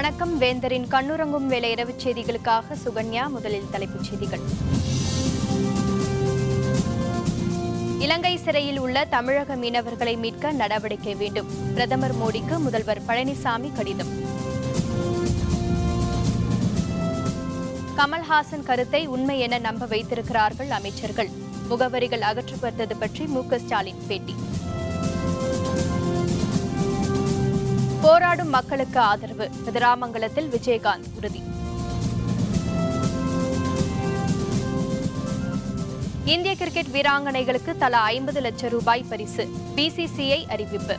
வணக்கம். வேந்தரின் கண்ணுறங்கும் வேலை இரவுச் செய்திகளுக்காக சுகன்யா. முதலில் தலைப்புச் செய்திகள். இலங்கை சிறையில் உள்ள தமிழக மீனவர்களை மீட்க நடவடிக்கை வேண்டும். பிரதமர் மோடிக்கு முதல்வர் பழனிசாமி கடிதம். கமல்ஹாசன் கருத்தை உண்மை என நம்ப வைத்திருக்கிறார்கள் அமைச்சர்கள். முகவரிகள் அகற்றப்பட்டது பற்றி மு.க. ஸ்டாலின் பேட்டி. போராடும் மக்களுக்கு ஆதரவு. கதிராமங்கலத்தில் விஜயகாந்த் உறுதி. இந்திய கிரிக்கெட் வீராங்கனைகளுக்கு தலா 50 லட்சம் ரூபாய் பரிசு. பிசிசிஐ அறிவிப்பு.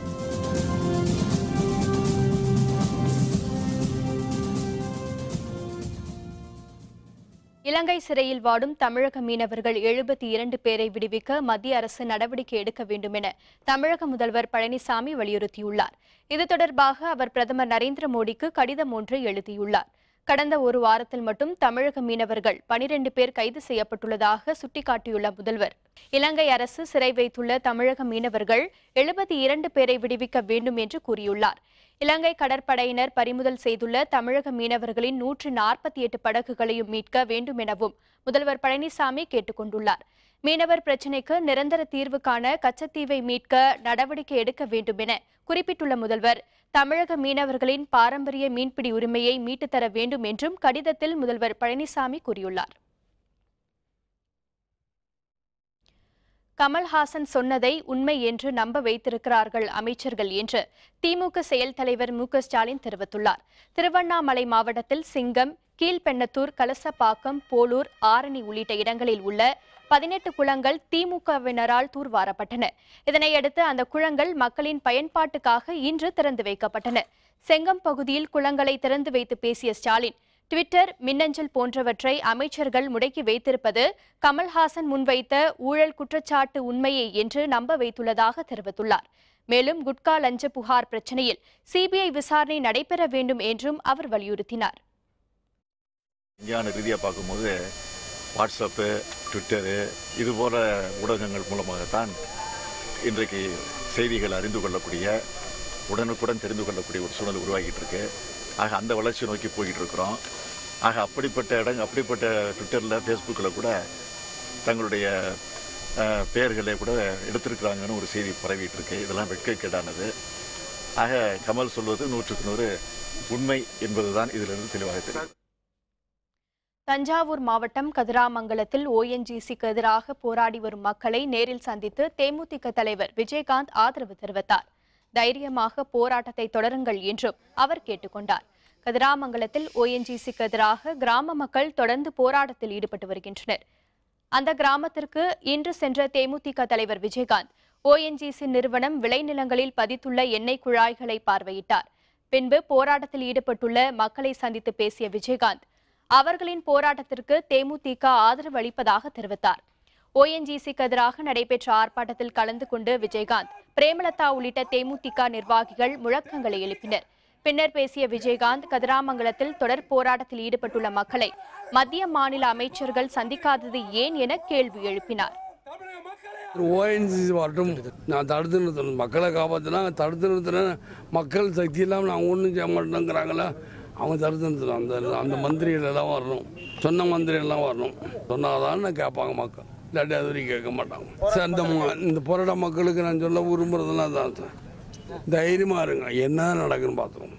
இலங்கை சிறையில் வாடும் தமிழக மீனவர்கள் 72 பேரை விடுவிக்க மத்திய அரசு நடவடிக்கை எடுக்க வேண்டும் என தமிழக முதல்வர் பழனிசாமி வலியுறுத்தியுள்ளார். இது தொடர்பாக அவர் பிரதமர் நரேந்திர மோடிக்கு கடிதம் ஒன்று எழுதியுள்ளார். கடந்த ஒரு வாரத்தில் மட்டும் தமிழக மீனவர்கள் 12 பேர் கைது செய்யப்பட்டுள்ளதாக சுட்டிக்காட்டியுள்ள முதல்வர், இலங்கை அரசு சிறை வைத்துள்ள தமிழக மீனவர்கள் 72 பேரை விடுவிக்க வேண்டும் என்று கூறியுள்ளார். இலங்கை கடற்படையினர் பறிமுதல் செய்துள்ள தமிழக மீனவர்களின் 148 படகுகளையும் மீட்க வேண்டும் எனவும் முதல்வர் பழனிசாமி கேட்டுக் கொண்டுள்ளார். மீனவர் பிரச்சினைக்கு நிரந்தர தீர்வு காண கச்சத்தீவை மீட்க நடவடிக்கை எடுக்க வேண்டும் என குறிப்பிட்டுள்ள முதல்வர், தமிழக மீனவர்களின் பாரம்பரிய மீன்பிடி உரிமையை மீட்டுத் தர வேண்டும் என்றும் கடிதத்தில் முதல்வர் பழனிசாமி கூறியுள்ளார். கமல்ஹாசன் சொன்னதை உண்மை என்று நம்ப வைத்திருக்கிறார்கள் அமைச்சர்கள் என்று திமுக செயல் தலைவர் மு.க. ஸ்டாலின் தெரிவித்துள்ளார். திருவண்ணாமலை மாவட்டத்தில் சிங்கம், கீழ்பெண்ணத்தூர், கலசப்பாக்கம், போலூர், ஆரணி உள்ளிட்ட இடங்களில் உள்ள 18 குளங்கள் திமுகவினரால் தூர்வாரப்பட்டன. இதனையடுத்து அந்த குளங்கள் மக்களின் பயன்பாட்டுக்காக இன்று திறந்து வைக்கப்பட்டன. செங்கம் பகுதியில் குளங்களை திறந்து வைத்து பேசிய ஸ்டாலின், ட்விட்டர், மின்னஞ்சல் போன்றவற்றை அமைச்சர்கள் முடக்கி வைத்திருப்பது கமல்ஹாசன் முன்வைத்த ஊழல் குற்றச்சாட்டு உண்மையே என்று நம்ப வைத்துள்ளதாக தெரிவித்துள்ளார். மேலும் குட்கா லஞ்ச புகார் பிரச்சினையில் சிபிஐ விசாரணை நடைபெற வேண்டும் என்றும் அவர் வலியுறுத்தினார். விஞ்ஞான ரீதியாக பார்க்கும்போது வாட்ஸ்அப்பு, ட்விட்டரு இதுபோல ஊடகங்கள் மூலமாகத்தான் இன்றைக்கு செய்திகள் அறிந்து கொள்ளக்கூடிய, உடனுக்குடன் தெரிந்து கொள்ளக்கூடிய ஒரு சூழல் உருவாகிட்டு இருக்கு. ஆக அந்த வளர்ச்சி நோக்கி போய்கிட்டு இருக்கிறோம். ஆக அப்படிப்பட்ட ட்விட்டரில், ஃபேஸ்புக்கில் கூட தங்களுடைய பெயர்களை கூட எடுத்திருக்கிறாங்கன்னு ஒரு செய்தி பரவிட்டு இருக்கு. இதெல்லாம் வெட்கக்கேடானது. ஆக கமல் சொல்வது 100க்கு 100 உண்மை என்பதுதான் இதிலிருந்து தெளிவாக தெரியும். தஞ்சாவூர் மாவட்டம் கதிராமங்கலத்தில் ONGCக்கு எதிராக போராடி வரும் மக்களை நேரில் சந்தித்து தேமுதிக தலைவர் விஜயகாந்த் ஆதரவு தெரிவித்தார். தைரியமாக போராட்டத்தை தொடருங்கள் என்றும் அவர் கேட்டுக்கொண்டார். கதிராமங்கலத்தில் ONGCக்கு எதிராக கிராம மக்கள் தொடர்ந்து போராட்டத்தில் ஈடுபட்டு வருகின்றனர். அந்த கிராமத்திற்கு இன்று சென்ற தேமுதிக தலைவர் விஜயகாந்த் ONGC நிறுவனம் விளைநிலங்களில் பதித்துள்ள எண்ணெய் குழாய்களை பார்வையிட்டார். பின்பு போராட்டத்தில் ஈடுபட்டுள்ள மக்களை சந்தித்து பேசிய விஜயகாந்த், அவர்களின் போராட்டத்திற்கு தேமுதிக ஆதரவு அளிப்பதாக தெரிவித்தார். ONGCக்கு எதிராக நடைபெற்ற ஆர்ப்பாட்டத்தில் கலந்து கொண்டு விஜயகாந்த், பிரேமலதா உள்ளிட்ட தேமுதிக நிர்வாகிகள் முழக்கங்களை எழுப்பினர். பின்னர் பேசிய விஜயகாந்த், கதிராமங்கலத்தில் தொடர் போராட்டத்தில் ஈடுபட்டுள்ள மக்களை மத்திய மாநில அமைச்சர்கள் சந்திக்காதது ஏன் என கேள்வி எழுப்பினார். ONGC வரட்டும், நான் தடுத்து நிறுத்தணும், மக்களை காப்பாற்றினா தடுத்து நிறுத்தின மக்கள் சக்தி இல்லாமல் நான் ஒன்றும் செய்ய மாட்டேங்கிறாங்களா, அவங்க தடுத்து நிறுத்தணும். அந்த மந்திரிகள் எல்லாம் வரணும், சொன்ன மந்திரிகள் எல்லாம் வரணும். சொன்னாதான் கேட்பாங்க மக்கள், இல்லாட்டி அது வரைக்கும் கேட்க மாட்டாங்க. சார், இந்த போராட்ட மக்களுக்கு நான் சொல்ல விரும்புறதெல்லாம் தான் சார், தைரியமா இருங்க, என்ன நடக்குன்னு பார்த்துருவோம்.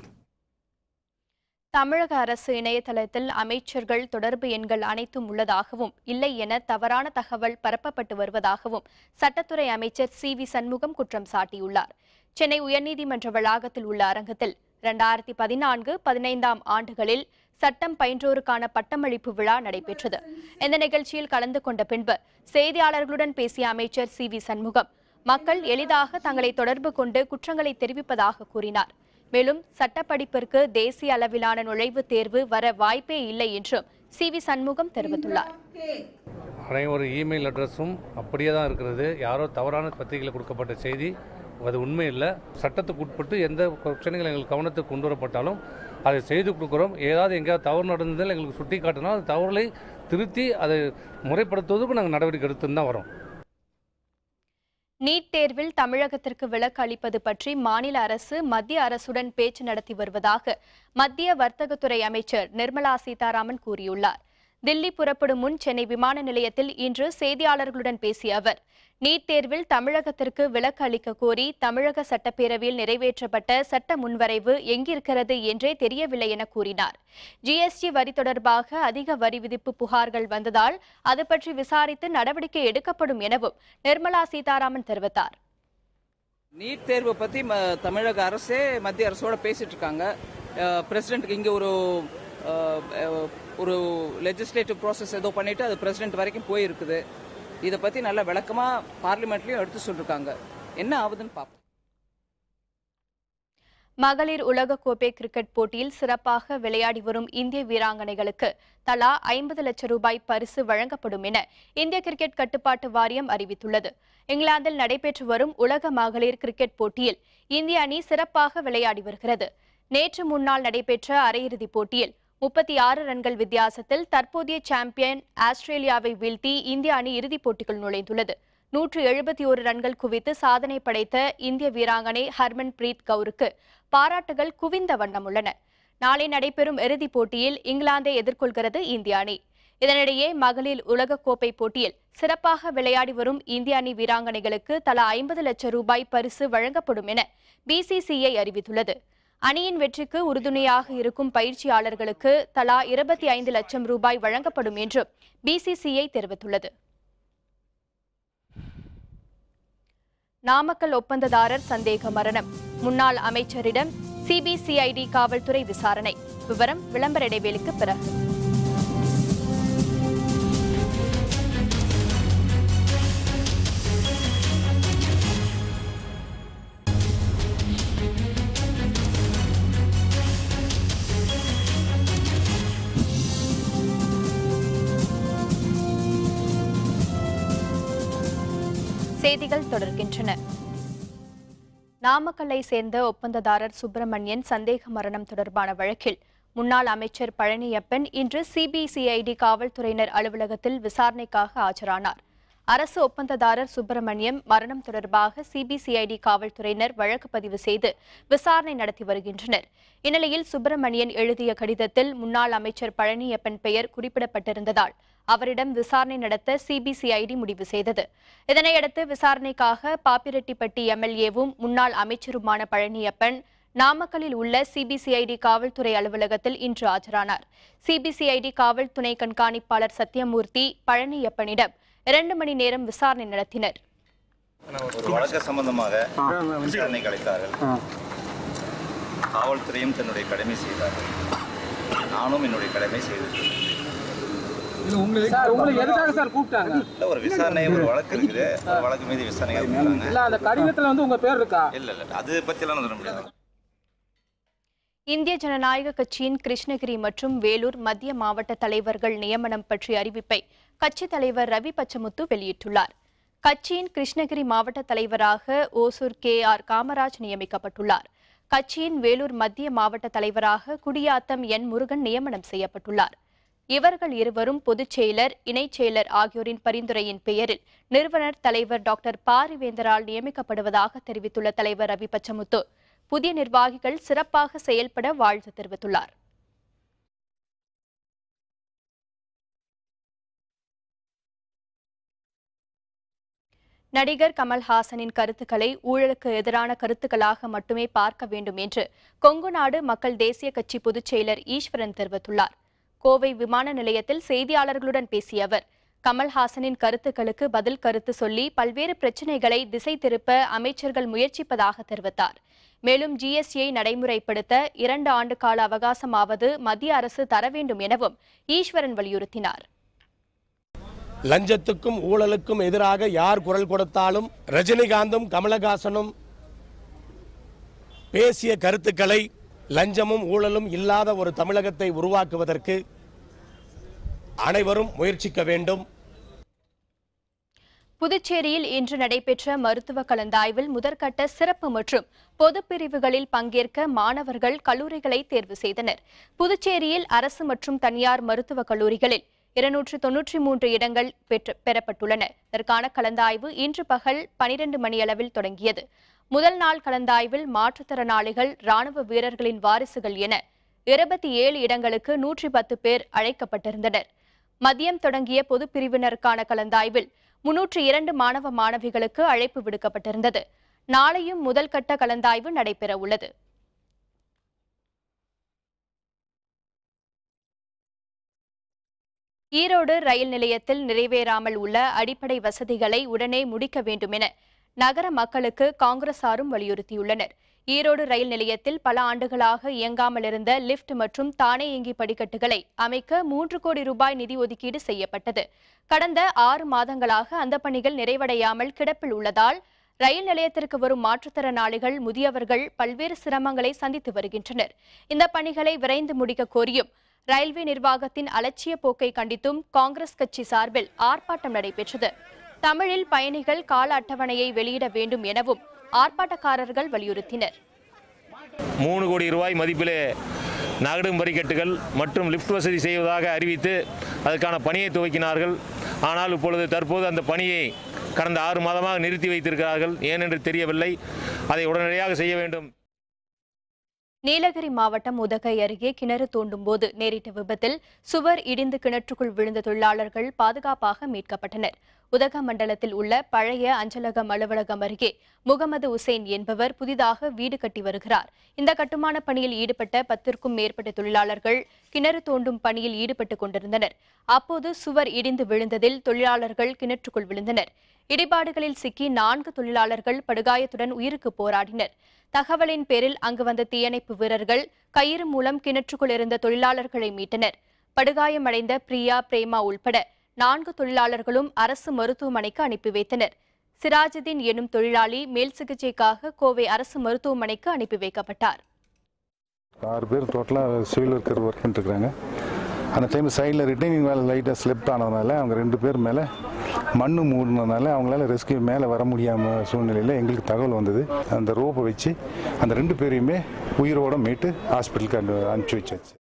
தமிழக அரசு இணையதளத்தில் அமைச்சர்கள் தொடர்பு எண்கள் அனைத்தும் உள்ளதாகவும் இல்லை என தவறான தகவல் பரப்பப்பட்டு வருவதாகவும் சட்டத்துறை அமைச்சர் CV சண்முகம் குற்றம் சாட்டியுள்ளார். சென்னை உயர்நீதிமன்ற வளாகத்தில் உள்ள அரங்கத்தில் 2014-15 ஆண்டுகளில் சட்டம் பயின்றோருக்கான பட்டமளிப்பு விழா நடைபெற்றது. இந்த நிகழ்ச்சியில் கலந்து கொண்ட பின்பு செய்தியாளர்களுடன் பேசிய அமைச்சர் CV சண்முகம், மக்கள் எளிதாக தங்களை தொடர்பு கொண்டு குற்றங்களை தெரிவிப்பதாக கூறினார். மேலும் சட்டப்படிப்பிற்கு தேசிய அளவிலான நுழைவுத் தேர்வு வர வாய்ப்பே இல்லை என்றும் CV சண்முகம் தெரிவித்துள்ளார். ஒரு இமெயில் அட்ரஸும் அப்படியே தான் இருக்கிறது. யாரோ தவறான பத்திரிகையில் கொடுக்கப்பட்ட செய்தி அது உண்மை இல்லை. சட்டத்துக்கு உட்பட்டு எந்த பிரச்சனைகள் எங்களுக்கு கவனத்துக்கு கொண்டு வரப்பட்டாலும் அதை செய்து கொடுக்குறோம். ஏதாவது எங்கேயாவது தவறு நடந்ததில் எங்களுக்கு சுட்டி காட்டினா அது தவறுகளை திருத்தி அதை முறைப்படுத்துவதற்கு நாங்கள் நடவடிக்கை எடுத்துன்னு தான் வரோம். நீட் தேர்வில் தமிழகத்திற்கு விலக்கு அளிப்பது பற்றி மாநில அரசு மத்திய அரசுடன் பேச்சு நடத்தி வருவதாக மத்திய வர்த்தகத்துறை அமைச்சர் நிர்மலா சீதாராமன் கூறியுள்ளார். தில்லி புறப்படும் முன் சென்னை விமான நிலையத்தில் இன்று செய்தியாளர்களுடன் பேசிய அவர், நீட் தேர்வில் தமிழகத்திற்கு விலக்கு அளிக்க கோரி தமிழக சட்டப்பேரவையில் நிறைவேற்றப்பட்ட சட்ட முன்வரைவு எங்கிருக்கிறது என்றே தெரியவில்லை என கூறினார். ஜிஎஸ்டி வரி தொடர்பாக அதிக வரி விதிப்பு புகார்கள் வந்ததால் அது பற்றி விசாரித்து நடவடிக்கை எடுக்கப்படும் எனவும் நிர்மலா சீதாராமன் தெரிவித்தார். நீட் தேர்வை பற்றி தமிழக அரசே மத்திய அரசோட பேசிட்டு இருக்காங்க. பிரசிடென்ட்டுக்கு இங்கே ஒரு லெஜிஸ்லேட்டிவ் ப்ராசஸ் ஏதோ பண்ணிட்டு அது பிரசிடென்ட் வரைக்கும் போயிருக்குது. இதை பற்றி நல்ல விளக்கமாக பார்லிமெண்ட்லையும் எடுத்து சொல்லிருக்காங்க. என்ன ஆகுதுன்னு பார்ப்போம். மகளிர் உலகக்கோப்பை கிரிக்கெட் போட்டியில் சிறப்பாக விளையாடி வரும் இந்திய வீராங்கனைகளுக்கு தலா 50 லட்சம் ரூபாய் பரிசு வழங்கப்படும் என இந்திய கிரிக்கெட் கட்டுப்பாட்டு வாரியம் அறிவித்துள்ளது. இங்கிலாந்தில் நடைபெற்று வரும் உலக மகளிர் கிரிக்கெட் போட்டியில் இந்திய அணி சிறப்பாக விளையாடி வருகிறது. நேற்று முன்னால் நடைபெற்ற அரையிறுதிப் போட்டியில் 36 ரன்கள் வித்தியாசத்தில் தற்போதைய சாம்பியன் ஆஸ்திரேலியாவை வீழ்த்தி இந்திய அணி இறுதிப் போட்டிக்குள் நுழைந்துள்ளது. 171 ரன்கள் குவித்து சாதனை படைத்த இந்திய வீராங்கனை ஹர்மன் பிரீத் கவுருக்கு பாராட்டுகள் குவிந்த வண்ணம் உள்ளன. நாளை நடைபெறும் இறுதிப் போட்டியில் இங்கிலாந்தை எதிர்கொள்கிறது இந்திய அணி. இதனிடையே மகளிர் உலகக்கோப்பை போட்டியில் சிறப்பாக விளையாடி வரும் இந்திய அணி வீராங்கனைகளுக்கு தலா 50 லட்சம் ரூபாய் பரிசு வழங்கப்படும் என பிசிசிஐ அறிவித்துள்ளது. அணியின் வெற்றிக்கு உறுதுணையாக இருக்கும் பயிற்சியாளர்களுக்கு தலா 25 லட்சம் ரூபாய் வழங்கப்படும் என்றும் பிசிசிஐ தெரிவித்துள்ளது. நாமக்கல் ஒப்பந்ததாரர் சந்தேக மரணம். முன்னாள் அமைச்சரிடம் சிபிசிஐடி காவல்துறை விசாரணை. விவரம் விளம்பர இடைவேளைக்கு பிறகு. செய்திகள் தொடர்கின்றன. நாமக்கல்லை சேர்ந்த ஒப்பந்ததாரர் சுப்பிரமணியன் சந்தேக மரணம் தொடர்பான வழக்கில் முன்னாள் அமைச்சர் பழனியப்பன் இன்று சிபிசிஐடி காவல்துறையினர் அலுவலகத்தில் விசாரணைக்காக ஆஜரானார். அரசு ஒப்பந்ததாரர் சுப்பிரமணியம் மரணம் தொடர்பாக சிபிசிஐடி காவல்துறையினர் வழக்கு பதிவு செய்து விசாரணை நடத்தி வருகின்றனர். இந்நிலையில் சுப்பிரமணியன் எழுதிய கடிதத்தில் முன்னாள் அமைச்சர் பழனியப்பன் பெயர் குறிப்பிடப்பட்டிருந்ததால் அவரிடம் விசாரணை நடத்த சிபிசிஐடி முடிவு செய்தது. இதனையடுத்து விசாரணைக்காக பாப்பிரெட்டிப்பட்டி எம்எல்ஏவும் முன்னாள் அமைச்சருமான பழனியப்பன் நாமக்கல்லில் உள்ள சிபிசிஐடி காவல்துறை அலுவலகத்தில் இன்று ஆஜரானார். சிபிசிஐடி காவல் துணை கண்காணிப்பாளர் சத்யமூர்த்தி பழனியப்பனிடம் 2 மணி நேரம் விசாரணை நடத்தினர். ஒரு வழக்கு சம்பந்தமாக விசாரணைக்கு அழைத்தார்கள். காவல்துறையும் தன்னுடைய கடமை செய்தார்கள். நானும் என்னுடைய கடமை செய்திருக்கிறேன். ஒரு விசாரணை ஒரு வழக்கு இருக்குது. வழக்கு மீது விசாரணை அது பத்தியெல்லாம் சொல்ல முடியாது. இந்திய ஜனநாயக கட்சியின் கிருஷ்ணகிரி மற்றும் வேலூர் மத்திய மாவட்ட தலைவர்கள் நியமனம் பற்றிய அறிவிப்பை கட்சித் தலைவர் ரவி பச்சமுத்து வெளியிட்டுள்ளார். கட்சியின் கிருஷ்ணகிரி மாவட்ட தலைவராக ஓசூர் KR காமராஜ் நியமிக்கப்பட்டுள்ளார். கட்சியின் வேலூர் மத்திய மாவட்ட தலைவராக குடியாத்தம் N முருகன் நியமனம் செய்யப்பட்டுள்ளார். இவர்கள் இருவரும் பொதுச் செயலர், இணைச் செயலர் ஆகியோரின் பரிந்துரையின் பெயரில் நிறுவனர் தலைவர் டாக்டர் பாரிவேந்தரால் நியமிக்கப்படுவதாக தெரிவித்துள்ள தலைவர் ரவி பச்சமுத்து புதிய நிர்வாகிகள் சிறப்பாக செயல்பட வாழ்த்து தெரிவித்துள்ளார். நடிகர் கமல்ஹாசனின் கருத்துக்களை ஊழலுக்கு எதிரான கருத்துக்களாக மட்டுமே பார்க்க வேண்டும் என்று கொங்கு நாடு மக்கள் தேசிய கட்சி பொதுச் செயலர் ஈஸ்வரன் தெரிவித்துள்ளார். கோவை விமான நிலையத்தில் செய்தியாளர்களுடன் பேசிய அவர், கமல்ஹாசனின் கருத்துக்களுக்கு பதில் கருத்து சொல்லி பல்வேறு பிரச்சினைகளை திசை திருப்ப அமைச்சர்கள் முயற்சிப்பதாக தெரிவித்தார். மேலும் ஜிஎஸ்டியை நடைமுறைப்படுத்த 2 ஆண்டு கால அவகாசமாவது மத்திய அரசு தர வேண்டும் எனவும் ஈஸ்வரன் வலியுறுத்தினார். லஞ்சத்துக்கும் ஊழலுக்கும் எதிராக யார் குரல் கொடுத்தாலும் ரஜினிகாந்தும் கமலஹாசனும் பேசிய கருத்துக்களை லஞ்சமும் ஊழலும் இல்லாத ஒரு தமிழகத்தை உருவாக்குவதற்கு அனைவரும் முயற்சிக்க வேண்டும். புதுச்சேரியில் இன்று நடைபெற்ற மருத்துவ கலந்தாய்வில் முதற்கட்ட சிறப்பு மற்றும் பொது பிரிவுகளில் பங்கேற்க மாணவர்கள் கல்லூரிகளை தேர்வு செய்தனர். புதுச்சேரியில் அரசு மற்றும் தனியார் மருத்துவக் கல்லூரிகளில் 293 இடங்கள் பெறப்பட்டுள்ளன. இதற்கான கலந்தாய்வு இன்று பகல் 12 மணியளவில் தொடங்கியது. முதல் நாள் கலந்தாய்வில் மாற்றுத்திறனாளிகள், ராணுவ வீரர்களின் வாரிசுகள் என 27 இடங்களுக்கு 110 பேர் அழைக்கப்பட்டிருந்தனர். மதியம் தொடங்கிய பொது பிரிவினருக்கான கலந்தாய்வில் 302 மாணவ மாணவிகளுக்கு அழைப்பு விடுக்கப்பட்டிருந்தது. நாளையும் முதல் கட்ட கலந்தாய்வு நடைபெற உள்ளது. ஈரோடு ரயில் நிலையத்தில் நிறைவேறாமல் உள்ள அடிப்படை வசதிகளை உடனே முடிக்க வேண்டும் என நகர மக்களுக்கு காங்கிரசாரும் வலியுறுத்தியுள்ளனர். ஈரோடு ரயில் நிலையத்தில் பல ஆண்டுகளாக இயங்காமல் இருந்த லிப்ட் மற்றும் தானியங்கி படிக்கட்டுகளை அமைக்க 3 கோடி ரூபாய் நிதி ஒதுக்கீடு செய்யப்பட்டது. கடந்த 6 மாதங்களாக அந்த பணிகள் நிறைவடையாமல் கிடப்பில் உள்ளதால் ரயில் நிலையத்திற்கு வரும் மாற்றுத்திறனாளிகள், முதியவர்கள் பல்வேறு சிரமங்களை சந்தித்து வருகின்றனர். இந்த பணிகளை விரைந்து முடிக்க கோரியும் ரயில்வே நிர்வாகத்தின் அலட்சிய போக்கை கண்டித்தும் காங்கிரஸ் கட்சி சார்பில் ஆர்ப்பாட்டம் நடைபெற்றது. தமிழில் பயணிகள் கால அட்டவணையை வெளியிட வேண்டும் எனவும் ஆர்ப்பாட்டக்காரர்கள் வலியுறுத்தினர். 3 கோடி ரூபாய் மதிப்பிலே நகடும் படிக்கட்டுகள் மற்றும் லிப்ட் வசதி செய்வதாக அறிவித்து அதற்கான பணியை துவக்கினார்கள். ஆனால் தற்போது அந்த பணியை கடந்த 6 மாதமாக நிறுத்தி வைத்திருக்கிறார்கள். ஏனென்று தெரியவில்லை. அதை உடனடியாக செய்ய வேண்டும். நீலகிரி மாவட்டம் உதகை அருகே கிணறு தோண்டும் போது நேரிட்ட விபத்தில் சுவர் இடிந்து கிணற்றுக்குள் விழுந்த தொழிலாளர்கள் பாதுகாப்பாக மீட்கப்பட்டனர். உதகமண்டலத்தில் உள்ள பழைய அஞ்சலகம் அலுவலகம் அருகே முகமது உசேன் என்பவர் புதிதாக வீடு கட்டி வருகிறார். இந்த கட்டுமான பணியில் ஈடுபட்ட 10க்கும் மேற்பட்ட தொழிலாளர்கள் கிணறு தோண்டும் பணியில் ஈடுபட்டுக் கொண்டிருந்தனர். அப்போது சுவர் இடிந்து விழுந்ததில் தொழிலாளர்கள் கிணற்றுக்குள் விழுந்தனர். இடிபாடுகளில் சிக்கி 4 தொழிலாளர்கள் படுகாயத்துடன் உயிருக்கு போராடினர். தகவலின் பேரில் அங்கு வந்த தீயணைப்பு வீரர்கள் கயிறு மூலம் கிணற்றுக்குள் இருந்த தொழிலாளர்களை மீட்டனர். படுகாயமடைந்த பிரியா, பிரேமா உள்பட 4 தொழிலாளர்களும் அரசு மருத்துவமனைக்கு அனுப்பி வைத்தனர். சிராஜுதீன் எனும் தொழிலாளி மேல் சிகிச்சைக்காக கோவை அரசு மருத்துவமனைக்கு அனுப்பி வைக்கப்பட்டார். 6 பேர் டோட்டலாக சிவில் ஒர்க்கர் ஒர்க் பண்ணிருக்காங்க. அந்த டைம் சைடில் ரிட்டைனிங் வேலை லைட்டாக ஸ்லிப் ஆனதுனால அவங்க 2 பேர் மேலே மண் மூடினதுனால அவங்களால ரெஸ்கியூ மேலே வர முடியாமல் சூழ்நிலையில் எங்களுக்கு தகவல் வந்தது. அந்த ரோப்பை வச்சு அந்த 2 பேரையுமே உயிரோடு மீட்டு ஹாஸ்பிட்டலுக்கு அனுப்பிச்சி வச்சாச்சு.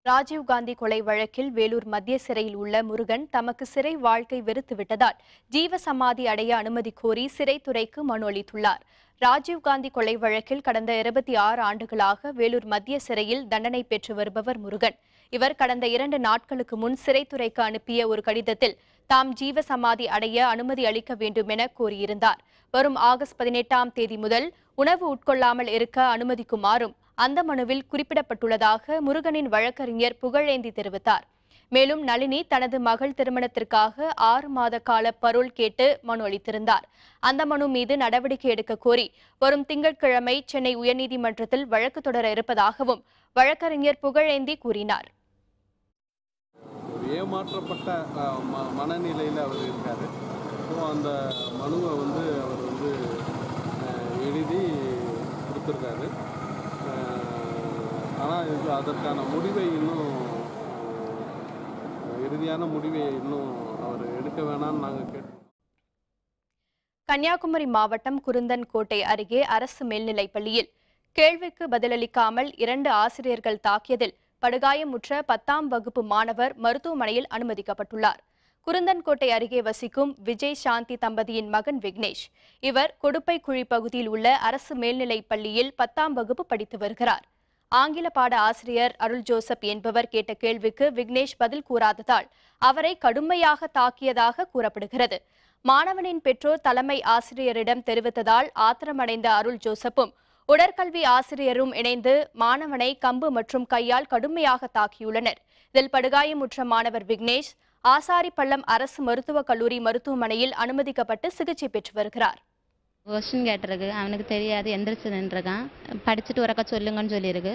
ராஜீவ்காந்தி கொலை வழக்கில் வேலூர் மத்திய சிறையில் உள்ள முருகன் தமக்கு சிறை வாழ்க்கை வெறுத்துவிட்டதால் ஜீவ சமாதி அடைய அனுமதி கோரி சிறைத்துறைக்கு மனு அளித்துள்ளார். ராஜீவ்காந்தி கொலை வழக்கில் கடந்த 26 ஆண்டுகளாக வேலூர் மத்திய சிறையில் தண்டனை பெற்று வருபவர் முருகன். இவர் கடந்த 2 நாட்களுக்கு முன் சிறைத்துறைக்கு அனுப்பிய ஒரு கடிதத்தில் தாம் ஜீவ சமாதி அடைய அனுமதி அளிக்க வேண்டும் என கோரியிருந்தார். வரும் ஆகஸ்ட் 18ஆம் தேதி முதல் உணவு உட்கொள்ளாமல் இருக்க அனுமதிக்குமாறும் அந்த மனுவில் குறிப்பிடப்பட்டுள்ளதாக முருகனின் வழக்கறிஞர் புகழேந்தி தெரிவித்தார். மேலும் நளினி தனது மகள் திருமணத்திற்காக 6 மாத கால பரோல் கேட்டு மனு அளித்திருந்தார். அந்த மனு மீது நடவடிக்கை எடுக்க கோரி வரும் திங்கட்கிழமை சென்னை உயர்நீதிமன்றத்தில் வழக்கு தொடர இருப்பதாகவும் வழக்கறிஞர் புகழேந்தி கூறினார். ஏமாற்றப்பட்ட மனநிலையில் அவர் இருக்காரு. அந்த மனுவை அவர் எழுதி கொடுத்துருக்காரு. ஆனால் அதற்கான முடிவை இறுதியான முடிவை இன்னும் அவர் எடுக்க வேணாம்னு நாங்கள் கேட்டோம். கன்னியாகுமரி மாவட்டம் குருந்தன்கோட்டை அருகே அரசு மேல்நிலைப் பள்ளியில் கேள்விக்கு பதிலளிக்காமல் 2 ஆசிரியர்கள் தாக்கியதில் படுகாயமுற்ற 10ஆம் வகுப்பு மாணவர் மருத்துவமனையில் அனுமதிக்கப்பட்டுள்ளார். குருந்தன்கோட்டை அருகே வசிக்கும் விஜய் சாந்தி தம்பதியின் மகன் விக்னேஷ். இவர் கொடுப்பைக்குழி பகுதியில் உள்ள அரசு மேல்நிலைப் பள்ளியில் 10ஆம் வகுப்பு படித்து வருகிறார். ஆங்கில பாட ஆசிரியர் அருள் ஜோசப் என்பவர் கேட்ட கேள்விக்கு விக்னேஷ் பதில் கூறாததால் அவரை கடுமையாக தாக்கியதாக கூறப்படுகிறது. மாணவனின் பெற்றோர் தலைமை ஆசிரியரிடம் தெரிவித்ததால் ஆத்திரமடைந்த அருள் ஜோசப்பும் உடற்கல்வி ஆசிரியரும் இணைந்து மாணவனை கம்பு மற்றும் கையால் கடுமையாக தாக்கியுள்ளனர். இதில் படுகாயமுற்ற மாணவர் விக்னேஷ் ஆசாரிப்பள்ளம் அரசு மருத்துவக் கல்லூரி மருத்துவமனையில் அனுமதிக்கப்பட்டு சிகிச்சை பெற்று வருகிறார். கொஸ்டின் கேட்டிருக்கு, அவனுக்கு தெரியாது, எந்திரிச்சு நின்றுருக்கான். படிச்சுட்டு உறக்க சொல்லுங்கன்னு சொல்லியிருக்கு.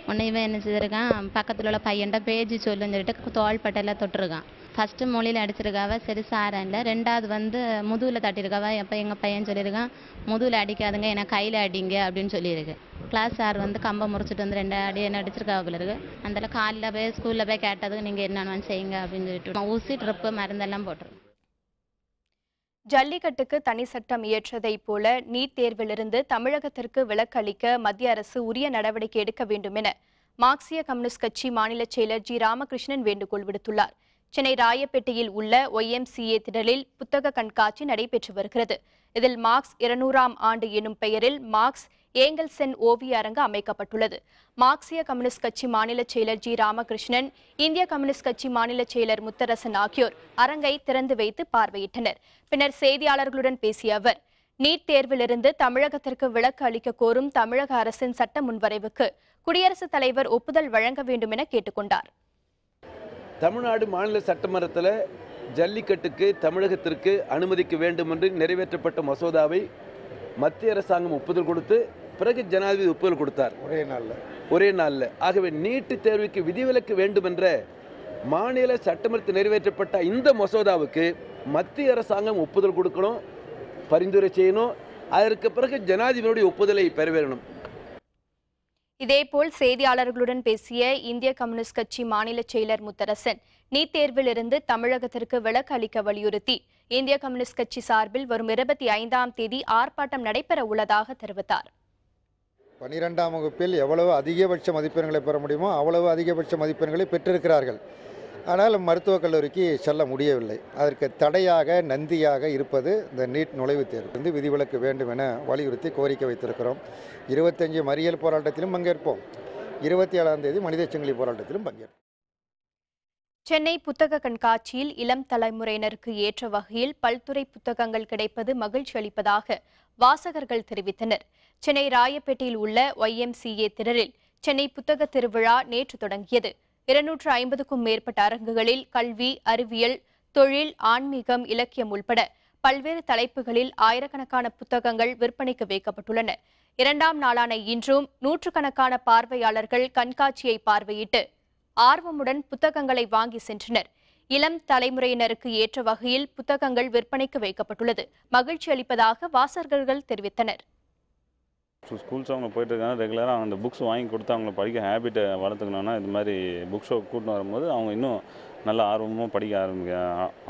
உன்னை இவன் என்ன செய்திருக்கான், பக்கத்தில் உள்ள பையன்ட்ட பேஜ் சொல்லுன்னு சொல்லிட்டு தோள்பட்டையில் தொட்டிருக்கான். ஃபஸ்ட்டு மொழியில் அடிச்சிருக்காவ, சரி சாரா இல்லை. 2வது முதுகில் தட்டியிருக்காவ. எப்போ எங்கள் பையன் சொல்லியிருக்கான், முதுகில் அடிக்காதுங்க, என்னை கையில் அடிங்க அப்படின்னு சொல்லியிருக்கு. கிளாஸ் சார் கம்பை முறிச்சிட்டு 2 அடி என்ன அடிச்சிருக்காப்புல இருக்கு. அதில் காலையில் போய் ஸ்கூலில் போய் கேட்டதுக்கு நீங்கள் என்னென்னு செய்யுங்க அப்படின்னு சொல்லிட்டு ஊசி ட்ரிப்பு மருந்தெல்லாம் போட்டுருக்கு. ஜல்லிக்கட்டுக்கு தனி சட்டம் இயற்றதைப் போல நீட் தேர்விலிருந்து தமிழகத்திற்கு விலக்கு அளிக்க மத்திய அரசு உரிய நடவடிக்கை எடுக்க வேண்டும் என மார்க்சிய கம்யூனிஸ்ட் கட்சி மாநில செயலர் ஜி. ராமகிருஷ்ணன் வேண்டுகோள் விடுத்துள்ளார். சென்னை ராயப்பேட்டையில் உள்ள YMCA திடலில் புத்தக கண்காட்சி நடைபெற்று வருகிறது. இதில் மார்க்ஸ் 200ஆம் ஆண்டு எனும் பெயரில் மார்க்ஸ் ஏங்கல்சென் ஓவிய அரங்கு அமைக்கப்பட்டுள்ளது. மார்க்சிய கம்யூனிஸ்ட் கட்சி மாநில செயலர் ஜி ராமகிருஷ்ணன், இந்திய கம்யூனிஸ்ட் கட்சி மாநில செயலர் முத்தரசன் ஆகியோர் அரங்கை திறந்து வைத்து பார்வையிட்டனர். பின்னர் செய்தியாளர்களுடன் பேசிய அவர், நீட் தேர்விலிருந்து தமிழகத்திற்கு விலக்கு அளிக்க கோரும் தமிழக அரசின் சட்ட முன்வரைவுக்கு குடியரசுத் தலைவர் ஒப்புதல் வழங்க வேண்டும் என கேட்டுக்கொண்டார். தமிழ்நாடு மாநில சட்டமன்றத்தில் ஜல்லிக்கட்டுக்கு தமிழகத்திற்கு அனுமதிக்க வேண்டும் என்று நிறைவேற்றப்பட்ட மசோதாவை மத்திய அரசாங்கம் ஒப்புதல் கொடுத்து பிறகு ஜனாதிபதி ஒப்புதல் கொடுத்தார் ஒரே நாளில். ஆகவே நீட்டு தேர்வுக்கு விதிவிலக்கு வேண்டும் என்ற மாநில சட்டமன்றத்தில் நிறைவேற்றப்பட்ட இந்த மசோதாவுக்கு மத்திய அரசாங்கம் ஒப்புதல் கொடுக்கணும், பரிந்துரை செய்யணும். அதற்கு பிறகு ஜனாதிபதியுடைய ஒப்புதலை பெற வேண்டும். இதேபோல் செய்தியாளர்களுடன் பேசிய இந்திய கம்யூனிஸ்ட் கட்சி மாநில செயலர் முத்தரசன், நீட் தேர்விலிருந்து தமிழகத்திற்கு விலக்கு அளிக்க வலியுறுத்தி இந்திய கம்யூனிஸ்ட் கட்சி சார்பில் வரும் 25ஆம் தேதி ஆர்ப்பாட்டம் நடைபெற உள்ளதாக தெரிவித்தார். 12ஆம் வகுப்பில் எவ்வளவு அதிகபட்ச மதிப்பெண்களை பெற முடியுமோ அவ்வளவு அதிகபட்ச மதிப்பெண்களை பெற்றிருக்கிறார்கள். ஆனால் மருத்துவக் கல்லூரிக்கு செல்ல முடியவில்லை. அதற்கு தடையாக நந்தியாக இருப்பது இந்த நீட் நுழைவுத் தேர்வு விதிவிலக்கு வேண்டும் என வலியுறுத்தி கோரிக்கை வைத்திருக்கிறோம். 25 மறியல் போராட்டத்திலும் பங்கேற்போம். 27ஆம் தேதி மனித சங்கிலி போராட்டத்திலும் பங்கேற்போம். சென்னை புத்தக கண்காட்சியில் இளம் தலைமுறையினருக்கு ஏற்ற வகையில் பல்துறை புத்தகங்கள் கிடைப்பது மகிழ்ச்சி அளிப்பதாக வாசகர்கள் தெரிவித்தனர். சென்னை ராயப்பேட்டையில் உள்ள YMCA திடலில் சென்னை புத்தக திருவிழா நேற்று தொடங்கியது. 250க்கும் மேற்பட்ட அரங்குகளில் கல்வி, அறிவியல், தொழில், ஆன்மீகம், இலக்கியம் உள்பட பல்வேறு தலைப்புகளில் ஆயிரக்கணக்கான புத்தகங்கள் விற்பனைக்கு வைக்கப்பட்டுள்ளன. 2ஆம் நாளான இன்றும் நூற்றுக்கணக்கான பார்வையாளர்கள் கண்காட்சியை பார்வையிட்டு ஆர்வமுடன் புத்தகங்களை வாங்கி சென்றனர். இளம் தலைமுறையினருக்கு ஏற்ற வகையில் புத்தகங்கள் விற்பனைக்கு வைக்கப்பட்டுள்ளது. மகிழ்ச்சி அளிப்பதாக வாசகர்கள் தெரிவித்தனர். ஸ்கூல்ஸ் அவங்க போயிட்டு இருக்காங்க, ரெகுலராக அந்த புக்ஸ் வாங்கி கொடுத்து அவங்களை படிக்க ஹேபிட்டை வளர்த்துக்கணுன்னா இது மாதிரி புக் ஷோ கூட்டின்னு வரும்போது அவங்க இன்னும் நல்ல ஆர்வமாக படிக்க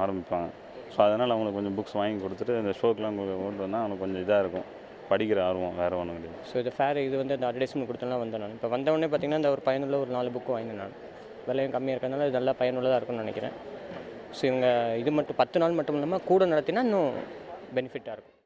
ஆரம்பிப்பாங்க. ஸோ அதனால் அவங்களுக்கு கொஞ்சம் புக்ஸ் வாங்கி கொடுத்துட்டு இந்த ஷோக்கெலாம் கொண்டு வந்தால் அவங்களுக்கு கொஞ்சம் இதாக இருக்கும், படிக்கிற ஆர்வம் வேறு ஒன்றும் கிடையாது. ஸோ இந்த ஃபேர் இது வந்து அந்த அட்வர்டைஸ்மெண்ட் கொடுத்தலாம் வந்தேன் நான். இப்போ வந்தவொடனே பார்த்தீங்கன்னா இந்த ஒரு பயனுள்ள ஒரு 4 புக்கு வாங்கினேன் நான். விலையும் கம்மியாக இருக்கிறதுனால இது நல்லா பயனுள்ளதாக இருக்கும்னு நினைக்கிறேன். ஸோ இவங்க இது மட்டும் 10 நாள் மட்டும் இல்லாமல் கூட நடத்தினா இன்னும் பெனிஃபிட்டாக இருக்கும்.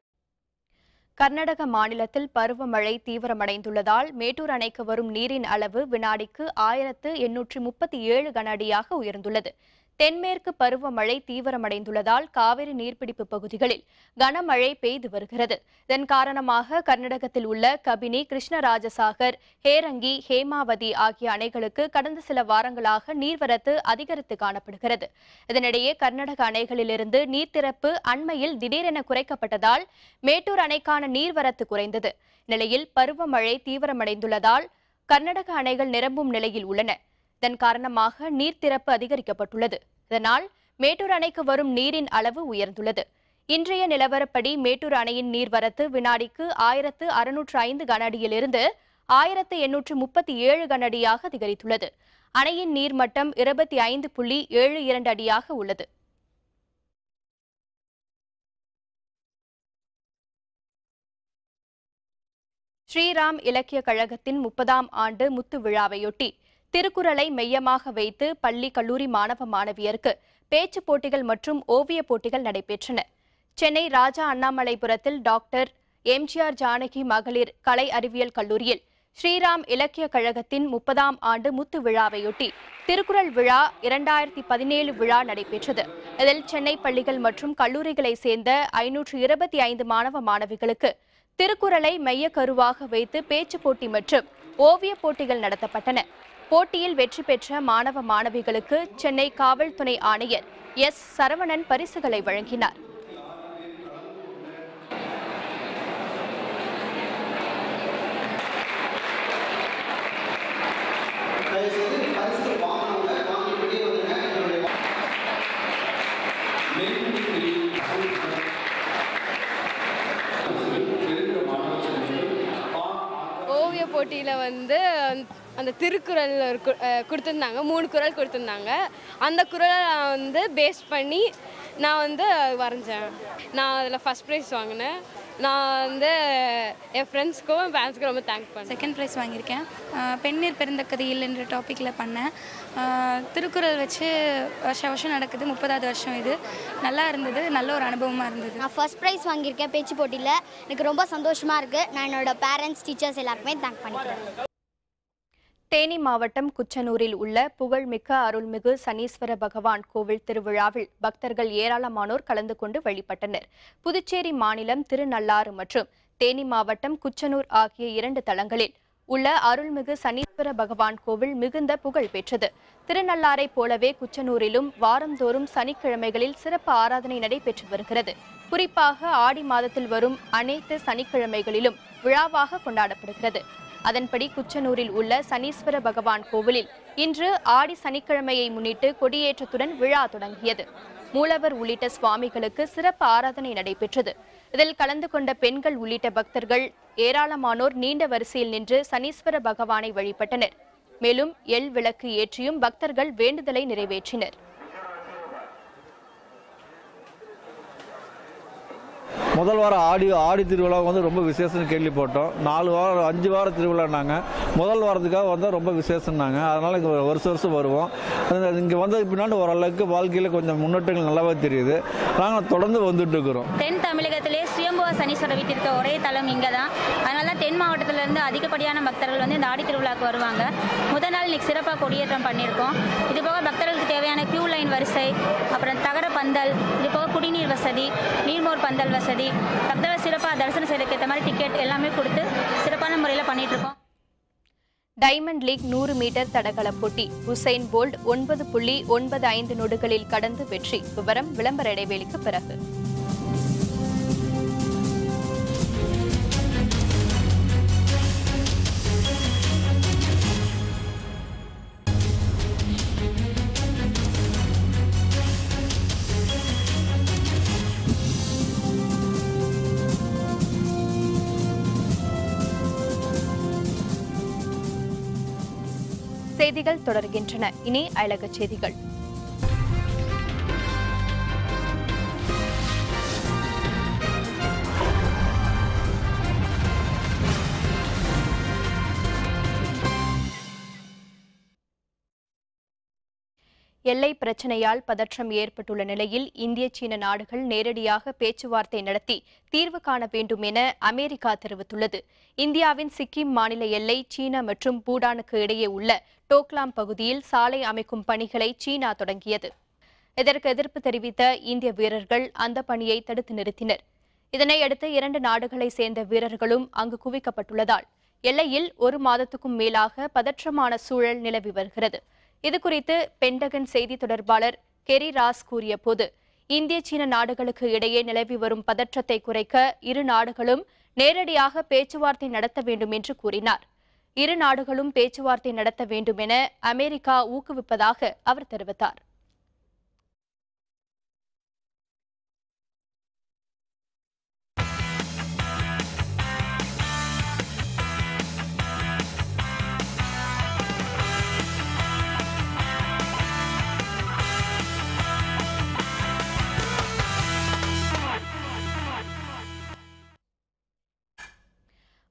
கர்நாடக மாநிலத்தில் பருவமழை தீவிரமடைந்துள்ளதால் மேட்டூர் அணைக்கு வரும் நீரின் அளவு வினாடிக்கு 1837 கன அடியாக உயர்ந்துள்ளது. தென்மேற்கு பருவமழை தீவிரமடைந்துள்ளதால் காவிரி நீர்பிடிப்பு பகுதிகளில் கனமழை பெய்து வருகிறது. இதன் காரணமாக கர்நாடகத்தில் உள்ள கபினி, கிருஷ்ணராஜசாகர், ஹேரங்கி, ஹேமாவதி ஆகிய அணைகளுக்கு கடந்த சில வாரங்களாக நீர்வரத்து அதிகரித்து காணப்படுகிறது. இதனிடையே கர்நாடக அணைகளிலிருந்து நீர்த்திறப்பு அண்மையில் திடீரென குறைக்கப்பட்டதால் மேட்டூர் அணைக்கான நீர்வரத்து குறைந்தது. நிலையில் பருவமழை தீவிரமடைந்துள்ளதால் கர்நாடக அணைகள் நிரம்பும் நிலையில் உள்ளன. இதன் காரணமாக நீர்த்திறப்பு அதிகரிக்கப்பட்டுள்ளது. இதனால் மேட்டூர் அணைக்கு வரும் நீரின் அளவு உயர்ந்துள்ளது. இன்றைய நிலவரப்படி மேட்டூர் அணையின் நீர்வரத்து வினாடிக்கு 1605 கன அடியிலிருந்து 1837 கன அடியாக அதிகரித்துள்ளது. அணையின் நீர்மட்டம் 25.72 அடியாக உள்ளது. ஸ்ரீராம் இலக்கிய கழகத்தின் 30ஆம் ஆண்டு முத்து விழாவையொட்டி திருக்குறளை மையமாக வைத்து பள்ளி, கல்லூரி மாணவ மாணவியருக்கு பேச்சு போட்டிகள் மற்றும் ஓவிய போட்டிகள் நடைபெற்றன. சென்னை ராஜா அண்ணாமலைபுரத்தில் டாக்டர் எம்ஜிஆர் ஜானகி மகளிர் கலை அறிவியல் கல்லூரியில் ஸ்ரீராம் இலக்கிய கழகத்தின் 30ஆம் ஆண்டு முத்து விழாவையொட்டி திருக்குறள் விழா 2017 விழா நடைபெற்றது. இதில் சென்னை பள்ளிகள் மற்றும் கல்லூரிகளை சேர்ந்த 525 மாணவ மாணவிகளுக்கு திருக்குறளை மைய கருவாக வைத்து பேச்சு போட்டி மற்றும் ஓவிய போட்டிகள் நடத்தப்பட்டன. போட்டியில் வெற்றி பெற்ற மாணவ மாணவிகளுக்கு சென்னை காவல் துணை ஆணையர் எஸ். சரவணன் பரிசுகளை வழங்கினார். ஓவிய போட்டியில் வந்து அந்த திருக்குறள் கொடுத்துருந்தாங்க, 3 குறள் கொடுத்துருந்தாங்க. அந்த குறளை வந்து பேஸ் பண்ணி நான் வந்து வரைஞ்சேன். நான் அதில் ஃபஸ்ட் ப்ரைஸ் வாங்கினேன். நான் வந்து என் ஃப்ரெண்ட்ஸ்க்கும் என் பேரண்ட்ஸ்க்கும் ரொம்ப தேங்க் பண்ணேன். செகண்ட் ப்ரைஸ் வாங்கியிருக்கேன். பெண்ணீர் பிறந்த கதையில் என்ற டாப்பிக்கில் பண்ணேன். திருக்குறள் வச்சு வருஷம் நடக்குது, 30வது வருஷம் இது. நல்லா இருந்தது, நல்ல ஒரு அனுபவமாக இருந்தது. நான் ஃபர்ஸ்ட் ப்ரைஸ் வாங்கியிருக்கேன் பேச்சு போட்டியில். எனக்கு ரொம்ப சந்தோஷமாக இருக்குது. நான் என்னோடய பேரண்ட்ஸ், டீச்சர்ஸ் எல்லாருக்குமே தேங்க் பண்ணிக்கிறேன். தேனி மாவட்டம் குச்சனூரில் உள்ள புகழ்மிக்க அருள்மிகு சனீஸ்வர பகவான் கோவில் திருவிழாவில் பக்தர்கள் ஏராளமானோர் கலந்து கொண்டு வழிபட்டனர். புதுச்சேரி மாநிலம் திருநள்ளாறு மற்றும் தேனி மாவட்டம் குச்சனூர் ஆகிய 2 தலங்களில் உள்ள அருள்மிகு சனீஸ்வர பகவான் கோவில் மிகுந்த புகழ் பெற்றது. திருநள்ளாரை போலவே குச்சனூரிலும் வாரந்தோறும் சனிக்கிழமைகளில் சிறப்பு ஆராதனை நடைபெற்று வருகிறது. குறிப்பாக ஆடி மாதத்தில் வரும் அனைத்து சனிக்கிழமைகளிலும் விழாவாக கொண்டாடப்படுகிறது. அதன்படி குச்சனூரில் உள்ள சனீஸ்வர பகவான் கோவிலில் இன்று ஆடி சனிக்கிழமையை முன்னிட்டு கொடியேற்றத்துடன் விழா தொடங்கியது. மூலவர் உள்ளிட்ட சுவாமிகளுக்கு சிறப்பு ஆராதனை நடைபெற்றது. இதில் கலந்து கொண்ட பெண்கள் உள்ளிட்ட பக்தர்கள் ஏராளமானோர் நீண்ட வரிசையில் நின்று சனீஸ்வர பகவானை வழிபட்டனர். மேலும் எள் விளக்கு ஏற்றியும் பக்தர்கள் வேண்டுதலை நிறைவேற்றினர். முதல் வாரம் ஆடி திருவிழா வந்து ரொம்ப விசேஷம்னு கேள்விப்பட்டோம். 5 வார திருவிழானாங்க. முதல் வாரத்துக்காக வந்தால் ரொம்ப விசேஷம்னாங்க. அதனால் இங்கே வருஷம் வருவோம். இங்கே வந்ததுக்கு பின்னாடி ஓரளவுக்கு வாழ்க்கையில் கொஞ்சம் முன்னேற்றங்கள் நல்லாவே தெரியுது. நாங்கள் தொடர்ந்து வந்துட்டு இருக்கிறோம். தென் தமிழகத்திலே சுயம்புவ சனீஸ்வரர் வீட்டிற்கு ஒரே தலம் இங்கே தான். அதனால தான் தென் மாவட்டத்திலேருந்து அதிகப்படியான பக்தர்கள் வந்து இந்த ஆடி திருவிழாவுக்கு வருவாங்க. முதல் நாள் இன்னைக்கு சிறப்பாக கொடியேற்றம் பண்ணியிருக்கோம். இதுபோக பக்தர்களுக்கு தேவையான கியூ லைன் வரிசை, அப்புறம் தகர பந்தல், இதுபோக குடிநீர் வசதி, நீர்மோர் பந்தல் வசதி, பக்தர்கள் சிறப்பாக தரிசனம் செய்யறதுக்கு ஏற்ற மாதிரி டிக்கெட் எல்லாமே கொடுத்து சிறப்பான முறையில் பண்ணிட்டு இருக்கோம். டைமண்ட் லீக் 100 மீட்டர் தடகள போட்டி உசைன் போல்ட் 9.95 நொடிகளில் கடந்து வெற்றி. விவரம் விளம்பர இடைவேளைக்கு பிறகு. செய்திகள் தொடர்கின்றன. இனி அயலகச் செய்திகள். எல்லை பிரச்சினையால் பதற்றம் ஏற்பட்டுள்ள நிலையில் இந்திய சீன நாடுகள் நேரடியாக பேச்சுவார்த்தை நடத்தி தீர்வு காண வேண்டும் என அமெரிக்கா தெரிவித்துள்ளது. இந்தியாவின் சிக்கிம் மாநில எல்லை சீனா மற்றும் பூடானுக்கு இடையே உள்ள டோக்லாம் பகுதியில் சாலை அமைக்கும் பணிகளை சீனா தொடங்கியது. இதற்கு எதிர்ப்பு தெரிவித்த இந்திய வீரர்கள் அந்த பணியை தடுத்து நிறுத்தினர். இதனையடுத்து 2 நாடுகளை சேர்ந்த வீரர்களும் அங்கு குவிக்கப்பட்டுள்ளதால் எல்லையில் 1 மாதத்துக்கும் மேலாக பதற்றமான சூழல் நிலவி வருகிறது. இதுகுறித்து பென்டகன் செய்தி தொடர்பாளர் கெரி ராஸ் கூறிய போது, இந்திய சீன நாடுகளுக்கு இடையே நிலவி வரும் பதற்றத்தை குறைக்க 2 நாடுகளும் நேரடியாக பேச்சுவார்த்தை நடத்த வேண்டும் என்று கூறினார். 2 நாடுகளும் பேச்சுவார்த்தை நடத்த வேண்டும் என அமெரிக்கா ஊக்குவிப்பதாக அவர் தெரிவித்தார்.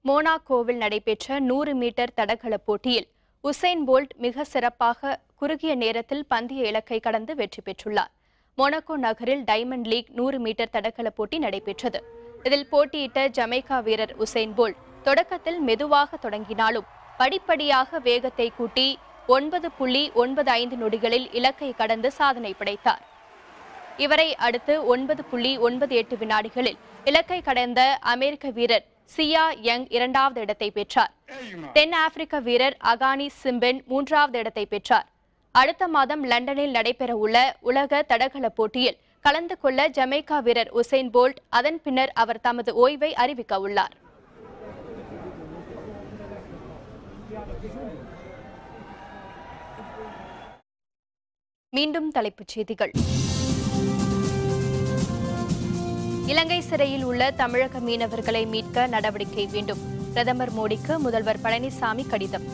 மோனாகோவில் நடைபெற்ற 100 மீட்டர் தடகள போட்டியில் உசைன் போல்ட் மிக சிறப்பாக குறுகிய நேரத்தில் பந்தய இலக்கை கடந்து வெற்றி பெற்றுள்ளார். மொனாக்கோ நகரில் டைமண்ட் லீக் 100 மீட்டர் தடகள போட்டி நடைபெற்றது. இதில் போட்டியிட்ட ஜமைக்கா வீரர் உசைன் போல்ட் தொடக்கத்தில் மெதுவாக தொடங்கினாலும் படிப்படியாக வேகத்தை கூட்டி 9.95 நொடிகளில் இலக்கை கடந்து சாதனை படைத்தார். இவரை அடுத்து 9.98 வினாடிகளில் இலக்கை கடந்த அமெரிக்க வீரர் சியா யங் 2வது இடத்தை பெற்றார். தென் ஆப்பிரிக்க வீரர் அகானி சிம்பென் 3வது இடத்தை பெற்றார். அடுத்த மாதம் லண்டனில் நடைபெற உள்ள உலக தடகள போட்டியில் கலந்து கொள்ள ஜமைக்கா வீரர் உசைன் போல்ட் அதன் பின்னர் அவர் தமது ஓய்வை அறிவிக்க உள்ளார். மீண்டும் தலைப்புச் செய்திகள். இலங்கை சிறையில் உள்ள தமிழக மீனவர்களை மீட்க நடவடிக்கை வேண்டும். பிரதமர் மோடிக்கு முதல்வர் பழனிசாமி கடிதம்.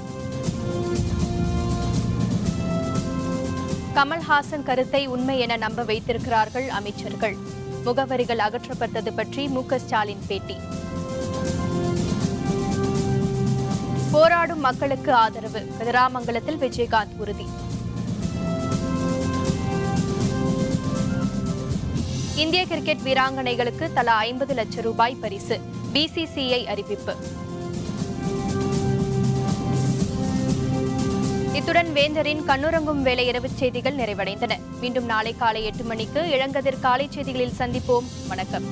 கமல்ஹாசன் கருத்தை உண்மை என நம்ப வைத்திருக்கிறார்கள் அமைச்சர்கள். முகவரிகள் அகற்றப்பட்டது பற்றி மு.க. ஸ்டாலின் பேட்டி. போராடும் மக்களுக்கு ஆதரவு, கதிராமங்கலத்தில் விஜயகாந்த் உறுதி. இந்திய கிரிக்கெட் வீராங்கனைகளுக்கு தலா 50 லட்சம் ரூபாய் பரிசு, BCCI அறிவிப்பு. இத்துடன் வேந்தரின் கண்ணுறங்கும் வேலை இரவு செய்திகள் நிறைவடைந்தன. மீண்டும் நாளை காலை 8 மணிக்கு இளங்கதிர் காலை செய்திகளில் சந்திப்போம். வணக்கம்.